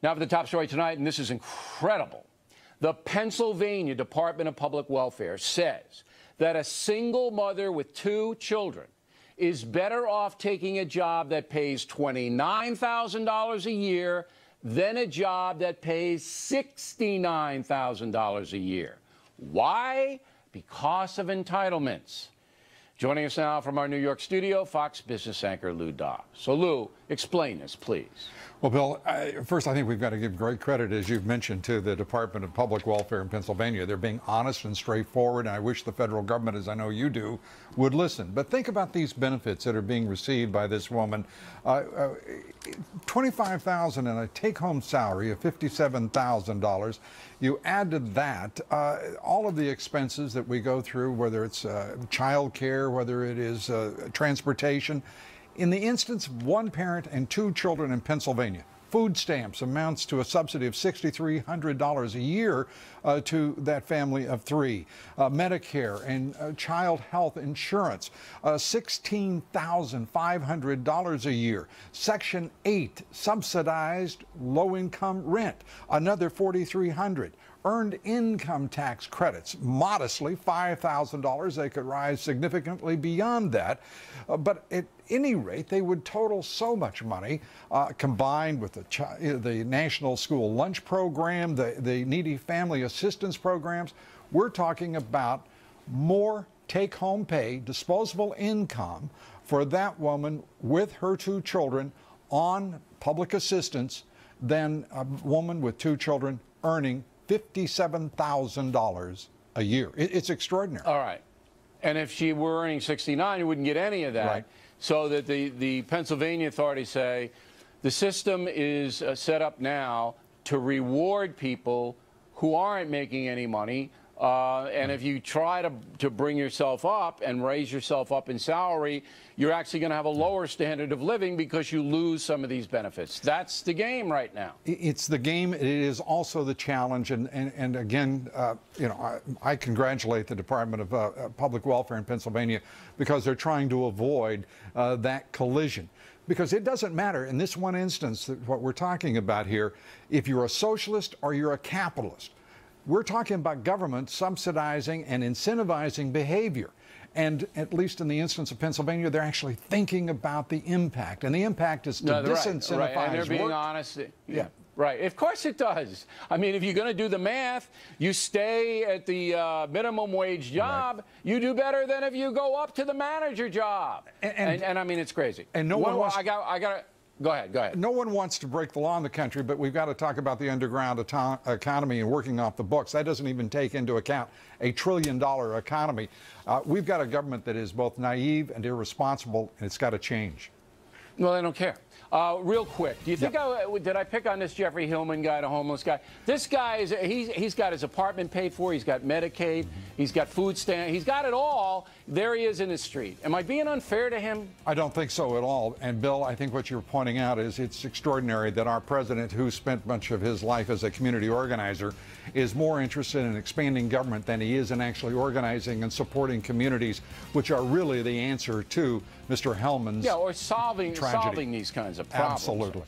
Now for the top story tonight, and this is incredible. The Pennsylvania Department of Public Welfare says that a single mother with 2 children is better off taking a job that pays $29,000 a year than a job that pays $69,000 a year. Why? Because of entitlements. Joining us now from our New York studio, Fox business anchor Lou Dobbs. So, Lou, explain this, please. Well, Bill, first, I think we've got to give great credit, as you've mentioned, to the Department of Public Welfare in Pennsylvania. They're being honest and straightforward, and I wish the federal government, as I know you do, would listen. But think about these benefits that are being received by this woman. $25,000 and a take-home salary of $57,000. You add to that all of the expenses that we go through, whether it's child care, whether it is transportation. In the instance of 1 parent and 2 children in Pennsylvania, food stamps amounts to a subsidy of $6,300 a year to that family of 3. Medicare and child health insurance, $16,500 a year. Section 8 subsidized low-income rent, another $4,300. Earned income tax credits, modestly $5,000. They could rise significantly beyond that. But at any rate, they would total so much money, combined with the National School Lunch Program, the Needy Family Assistance Programs. We're talking about more take-home pay, disposable income for that woman with her 2 children on public assistance than a woman with 2 children earning $57,000 a year. It's extraordinary. All right. And if she were earning 69, you wouldn't get any of that. Right. So that the Pennsylvania authorities say the system is set up now to reward people who aren't making any money. And if you try to bring yourself up and raise yourself up in salary, you're actually going to have a lower standard of living because you lose some of these benefits. That's the game right now. It's the game. It is also the challenge. And again, you know, I congratulate the Department of Public Welfare in Pennsylvania because they're trying to avoid that collision. Because it doesn't matter in this one instance, that what we're talking about here, if you're a socialist or you're a capitalist. We're talking about government subsidizing and incentivizing behavior. And at least in the instance of Pennsylvania, they're actually thinking about the impact. And the impact is to disincentivize right. And they're being honest. Yeah. Right. Of course it does. I mean, if you're going to do the math, you stay at the minimum wage job, right. You do better than if you go up to the manager job. And I mean, it's crazy. And no one wants... Go ahead. No one wants to break the law in the country, but we've got to talk about the underground economy and working off the books. That doesn't even take into account a $1 trillion economy. We've got a government that is both naive and irresponsible, and it's got to change. Well, they don't care. Real quick, do you think did I pick on this Jeffrey Hillman guy, the homeless guy? This guy is he's got his apartment paid for, he's got Medicaid, he's got food stamps, he's got it all. There he is in the street. Am I being unfair to him? I don't think so at all. And Bill, I think what you're pointing out is it's extraordinary that our president, who spent much of his life as a community organizer, is more interested in expanding government than he is in actually organizing and supporting communities, which are really the answer to Mr. Hellman's or solving these kinds of problems. Absolutely.